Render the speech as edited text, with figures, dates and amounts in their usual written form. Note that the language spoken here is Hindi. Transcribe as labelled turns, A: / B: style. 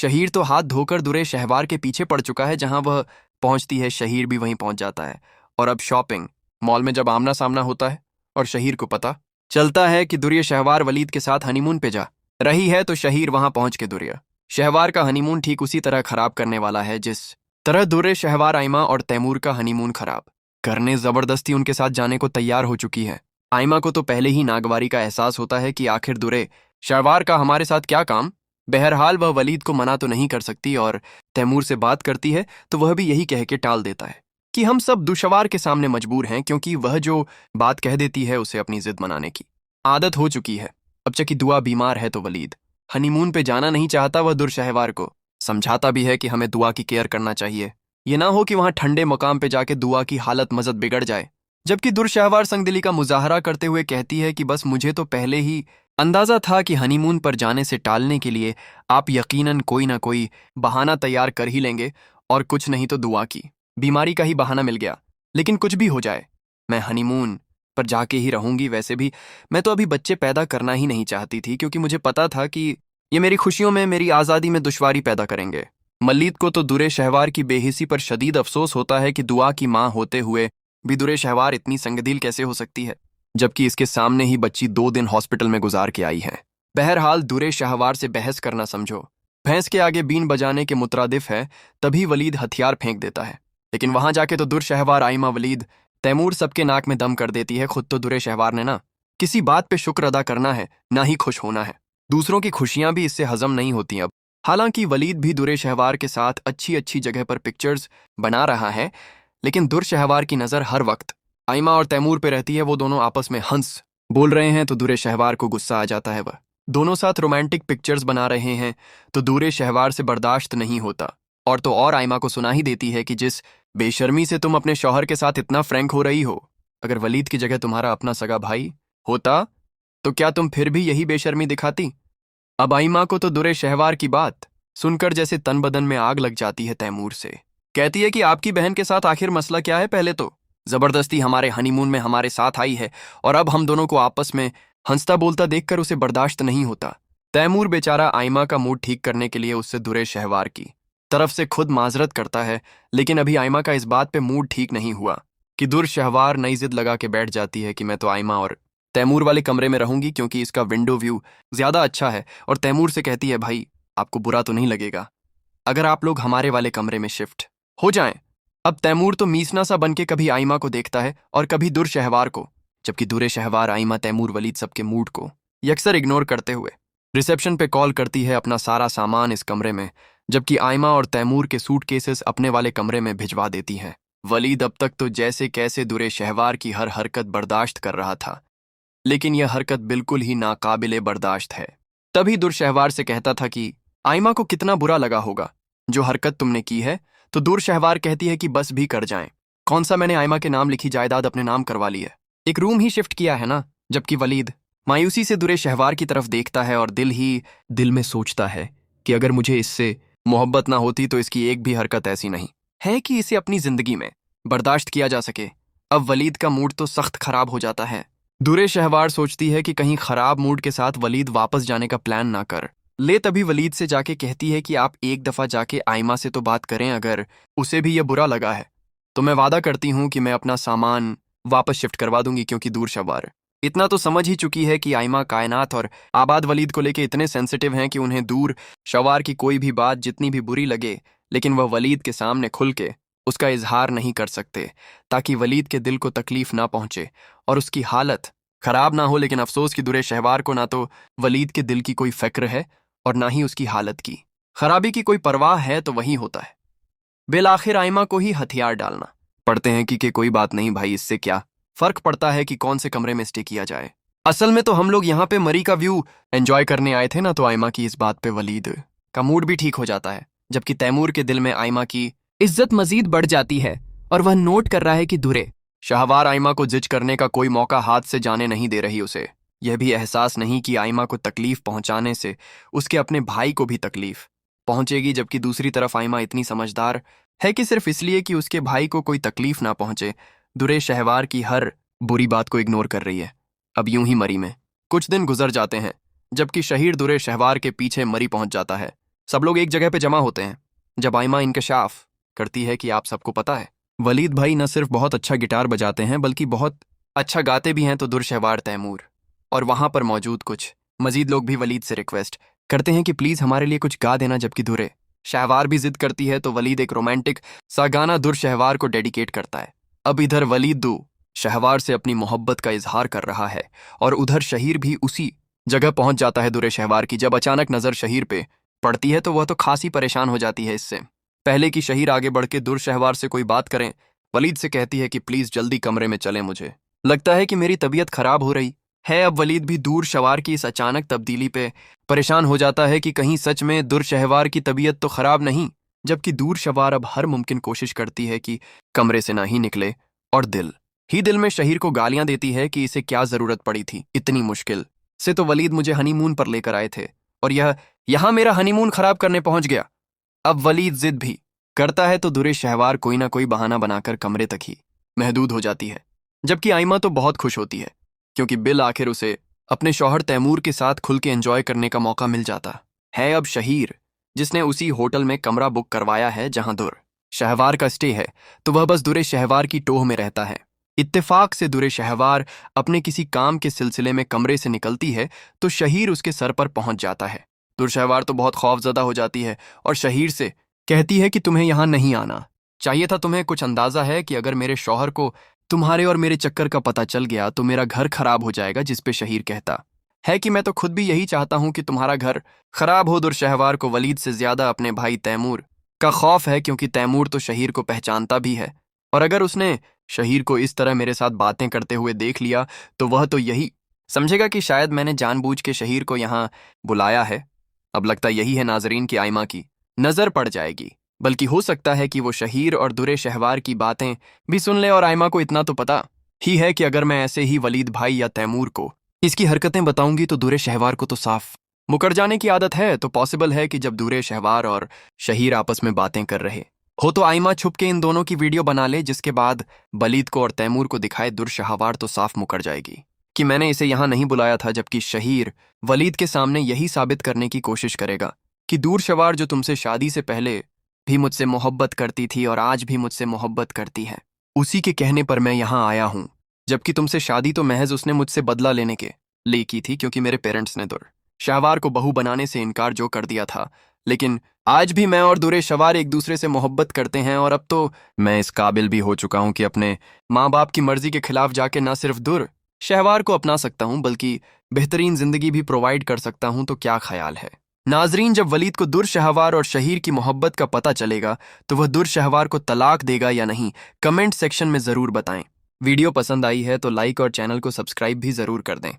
A: शहीर तो हाथ धोकर दुरे शहवार के पीछे पड़ चुका है। जहां वह पहुंचती है शहीर भी वहीं पहुंच जाता है। और अब शॉपिंग मॉल में जब आमना सामना होता है और शहीर को पता चलता है कि दुरिया शहवार वलीद के साथ हनीमून पे जा रही है, तो शहीर वहां पहुंच के दुरिया शहवार का हनीमून ठीक उसी तरह खराब करने वाला है जिस तरह दुर्रे शहवार आइमा और तैमूर का हनीमून खराब करने जबरदस्ती उनके साथ जाने को तैयार हो चुकी है। आइमा को तो पहले ही नागवारी का एहसास होता है कि आखिर दुर्रे शहवार का हमारे साथ क्या काम। बहरहाल वह वलीद को मना तो नहीं कर सकती और तैमूर से बात करती है तो वह भी यही कह के टाल देता है कि हम सब दुशवार के सामने मजबूर हैं, क्योंकि वह जो बात कह देती है उसे अपनी जिद मनाने की आदत हो चुकी है। अब चकी दुआ बीमार है तो वलीद हनीमून पे जाना नहीं चाहता। वह दुरशहवार को समझाता भी है कि हमें दुआ की केयर करना चाहिए, ये ना हो कि वहां ठंडे मकाम पे जाके दुआ की हालत मजद बिगड़ जाए। जबकि दुरशहवार संगदिली का मुजाहरा करते हुए कहती है कि बस मुझे तो पहले ही अंदाजा था कि हनीमून पर जाने से टालने के लिए आप यकीनन कोई ना कोई बहाना तैयार कर ही लेंगे, और कुछ नहीं तो दुआ की बीमारी का ही बहाना मिल गया। लेकिन कुछ भी हो जाए मैं हनीमून पर जाके ही रहूंगी। वैसे भी मैं तो अभी बच्चे पैदा करना ही नहीं चाहती थी, क्योंकि मुझे पता था कि ये मेरी खुशियों में, मेरी आज़ादी में दुश्वारी पैदा करेंगे। मल्लीद को तो दुरे शहवार की बेहिसी पर शदीद अफसोस होता है कि दुआ की माँ होते हुए भी दुरे शहवार इतनी संगदिल कैसे हो सकती है, जबकि इसके सामने ही बच्ची 2 दिन हॉस्पिटल में गुजार के आई है। बहरहाल दुरे शहवार से बहस करना समझो भैंस के आगे बीन बजाने के मुतरादिफ है। तभी वलीद हथियार फेंक देता है, लेकिन वहां जाके तो दुर शहवार आइमा वलीद तैमूर सबके नाक में दम कर देती है। खुद तो दुरे शहवार ने ना किसी बात पे शुक्र अदा करना है, ना ही खुश होना है। दूसरों की खुशियां भी इससे हजम नहीं होती अब। हालांकि वलीद भी दुरे शहवार के साथ अच्छी अच्छी जगह पर पिक्चर्स बना रहा है, लेकिन दुर शहवार की नज़र हर वक्त आइमा और तैमूर पे रहती है। वो दोनों आपस में हंस बोल रहे हैं तो दुरे शहवार को गुस्सा आ जाता है। वह दोनों साथ रोमांटिक पिक्चर्स बना रहे हैं तो दुरे शहवार से बर्दाश्त नहीं होता, और तो और आइमा को सुना ही देती है कि जिस बेशर्मी से तुम अपने शौहर के साथ इतना फ्रैंक हो रही हो, अगर वलीद की जगह तुम्हारा अपना सगा भाई होता तो क्या तुम फिर भी यही बेशर्मी दिखाती। अब आइमा को तो दुरे शहवार की बात सुनकर जैसे तन बदन में आग लग जाती है। तैमूर से कहती है कि आपकी बहन के साथ आखिर मसला क्या है। पहले तो जबरदस्ती हमारे हनीमून में हमारे साथ आई है, और अब हम दोनों को आपस में हंसता बोलता देखकर उसे बर्दाश्त नहीं होता। तैमूर बेचारा आइमा का मूड ठीक करने के लिए उससे दुरे शहवार की तरफ से खुद माजरत करता है, लेकिन अभी आइमा का इस बात पे मूड ठीक नहीं हुआ कि दुर शहवार नई जिद लगा के बैठ जाती है कि मैं तो आइमा और तैमूर वाले कमरे में रहूंगी, क्योंकि इसका विंडो व्यू ज्यादा अच्छा है। और तैमूर से कहती है भाई आपको बुरा तो नहीं लगेगा अगर आप लोग हमारे वाले कमरे में शिफ्ट हो जाएं। अब तैमूर तो मीसना सा बनके कभी आइमा को देखता है और कभी दुर शहवार को, जबकि दुरे शहवार आइमा तैमूर वलीद सबके मूड को यकसर इग्नोर करते हुए रिसेप्शन पे कॉल करती है अपना सारा सामान इस कमरे में, जबकि आइमा और तैमूर के सूटकेसेस अपने वाले कमरे में भिजवा देती हैं। वलीद अब तक तो जैसे कैसे दुरे शहवार की हर हरकत बर्दाश्त कर रहा था, लेकिन यह हरकत बिल्कुल ही नाकाबिले बर्दाश्त है। तभी दुर शहवार से कहता था कि आइमा को कितना बुरा लगा होगा जो हरकत तुमने की है, तो दुर शहवार कहती है कि बस भी कर जाएं। कौन सा मैंने आइमा के नाम लिखी जायदाद अपने नाम करवा ली है, एक रूम ही शिफ्ट किया है ना। जबकि वलीद मायूसी से दुरे शहवार की तरफ देखता है और दिल में सोचता है कि अगर मुझे इससे मोहब्बत ना होती तो इसकी एक भी हरकत ऐसी नहीं है कि इसे अपनी जिंदगी में बर्दाश्त किया जा सके। अब वलीद का मूड तो सख्त खराब हो जाता है। दुरे शहवार सोचती है कि कहीं खराब मूड के साथ वलीद वापस जाने का प्लान ना कर ले। तभी वलीद से जाके कहती है कि आप एक दफा जाके आइमा से तो बात करें, अगर उसे भी यह बुरा लगा है तो मैं वादा करती हूं कि मैं अपना सामान वापस शिफ्ट करवा दूंगी। क्योंकि दूर शहवार इतना तो समझ ही चुकी है कि आइमा कायनात और आबाद वलीद को लेके इतने सेंसिटिव हैं कि उन्हें दूर शहवार की कोई भी बात जितनी भी बुरी लगे, लेकिन वह वलीद के सामने खुल के उसका इजहार नहीं कर सकते, ताकि वलीद के दिल को तकलीफ ना पहुंचे और उसकी हालत खराब ना हो। लेकिन अफसोस कि दुरे शहवार को ना तो वलीद के दिल की कोई फिक्र है और ना ही उसकी हालत की खराबी की कोई परवाह है, तो वही होता है बिलाखिर आइमा को ही हथियार डालना पड़ते हैं कि कोई बात नहीं भाई, इससे क्या फर्क पड़ता है कि कौन से कमरे में स्टे किया जाए। असल में तो हम लोग यहाँ पे मरी का व्यू एंजॉय करने आए थे ना। तो आइमा की इस बात पे वलीद का मूड भी ठीक हो जाता है, जबकि तैमूर के दिल में आइमा की इज्जत मजीद बढ़ जाती है और वह नोट कर रहा है कि दुरे शहवार आइमा को जिज करने का कोई मौका हाथ से जाने नहीं दे रही। उसे यह भी एहसास नहीं कि आइमा को तकलीफ पहुंचाने से उसके अपने भाई को भी तकलीफ पहुंचेगी, जबकि दूसरी तरफ आइमा इतनी समझदार है कि सिर्फ इसलिए कि उसके भाई को कोई तकलीफ ना पहुंचे, दुरे शहवार की हर बुरी बात को इग्नोर कर रही है। अब यूं ही मरी में कुछ दिन गुजर जाते हैं, जबकि शहीर दुरे शहवार के पीछे मरी पहुंच जाता है। सब लोग एक जगह पे जमा होते हैं जब आइमा इंकशाफ करती है कि आप सबको पता है वलीद भाई न सिर्फ बहुत अच्छा गिटार बजाते हैं बल्कि बहुत अच्छा गाते भी हैं। तो दुर्शहवार तैमूर और वहां पर मौजूद कुछ मजीद लोग भी वलीद से रिक्वेस्ट करते हैं कि प्लीज हमारे लिए कुछ गा देना, जबकि दुरे शहवार भी जिद करती है तो वलीद एक रोमांटिक सा गाना दुर्शहवार को डेडिकेट करता है। अब इधर वलीद दू शहवार से अपनी मोहब्बत का इजहार कर रहा है और उधर शहीर भी उसी जगह पहुंच जाता है दुरे शहवार की। जब अचानक नजर शहीर पे पड़ती है तो वह तो खासी परेशान हो जाती है। इससे पहले कि शहीर आगे बढ़ के दुर्शहवार से कोई बात करें, वलीद से कहती है कि प्लीज जल्दी कमरे में चले, मुझे लगता है कि मेरी तबीयत खराब हो रही है। अब वलीद भी दूर शवार की इस अचानक तब्दीली पे परेशान हो जाता है कि कहीं सच में दुर्शहवार की तबीयत तो खराब नहीं, जबकि दूर शवार अब हर मुमकिन कोशिश करती है कि कमरे से ना ही निकले और दिल में शहीर को गालियां देती है कि इसे क्या जरूरत पड़ी थी इतनी मुश्किल से, तो वलीद मुझे हनीमून पर लेकर आए थे और यह यहां मेरा हनीमून खराब करने पहुंच गया। अब वलीद जिद भी करता है तो दुरे शहवार कोई ना कोई बहाना बनाकर कमरे तक ही महदूद हो जाती है, जबकि आइमा तो बहुत खुश होती है क्योंकि बिल आखिर उसे अपने शौहर तैमूर के साथ खुल के एंजॉय करने का मौका मिल जाता है। अब शहीर जिसने उसी होटल में कमरा बुक करवाया है जहां दुर शहवार का स्टे है, तो वह बस दुरे शहवार की टोह में रहता है। इत्तेफाक से दुरे शहवार अपने किसी काम के सिलसिले में कमरे से निकलती है तो शहीर उसके सर पर पहुंच जाता है। दुर्शहवार तो बहुत खौफजदा हो जाती है और शहीर से कहती है कि तुम्हें यहां नहीं आना चाहिए था। तुम्हें कुछ अंदाजा है कि अगर मेरे शौहर को तुम्हारे और मेरे चक्कर का पता चल गया तो मेरा घर खराब हो जाएगा। जिस पे शहीर कहता है कि मैं तो खुद भी यही चाहता हूं कि तुम्हारा घर खराब हो। दुर्शहवार को वलीद से ज्यादा अपने भाई तैमूर का खौफ है क्योंकि तैमूर तो शहीर को पहचानता भी है और अगर उसने शहीर को इस तरह मेरे साथ बातें करते हुए देख लिया तो वह तो यही समझेगा कि शायद मैंने जानबूझ के शहीर को यहाँ बुलाया है। अब लगता यही है नाजरीन की आइमा की नजर पड़ जाएगी, बल्कि हो सकता है कि वो शहीर और दुरे शहवार की बातें भी सुन ले और आइमा को इतना तो पता ही है कि अगर मैं ऐसे ही वलीद भाई या तैमूर को इसकी हरकतें बताऊंगी तो दुरे शहवार को तो साफ मुकर जाने की आदत है। तो पॉसिबल है कि जब दुरे शहवार और शहीर आपस में बातें कर रहे हो तो आइमा छुप के इन दोनों की वीडियो बना ले, जिसके बाद वलीद को और तैमूर को दिखाए। दुर्शहवार तो साफ मुकर जाएगी कि मैंने इसे यहां नहीं बुलाया था, जबकि शहीर वलीद के सामने यही साबित करने की कोशिश करेगा कि दूरशवार जो तुमसे शादी से पहले भी मुझसे मोहब्बत करती थी और आज भी मुझसे मोहब्बत करती है, उसी के कहने पर मैं यहाँ आया हूँ। जबकि तुमसे शादी तो महज उसने मुझसे बदला लेने के लिए की थी क्योंकि मेरे पेरेंट्स ने दुर्शहवार को बहू बनाने से इनकार जो कर दिया था, लेकिन आज भी मैं और दुरे शवार एक दूसरे से मोहब्बत करते हैं और अब तो मैं इस काबिल भी हो चुका हूं कि अपने माँ बाप की मर्जी के खिलाफ जाके न सिर्फ दुर शहवार को अपना सकता हूं बल्कि बेहतरीन जिंदगी भी प्रोवाइड कर सकता हूं। तो क्या ख्याल है नाजरीन, जब वलीद को दुर्शहवार और शहीर की मोहब्बत का पता चलेगा तो वह दुर्शहवार को तलाक देगा या नहीं, कमेंट सेक्शन में जरूर बताएं। वीडियो पसंद आई है तो लाइक और चैनल को सब्सक्राइब भी जरूर कर दें।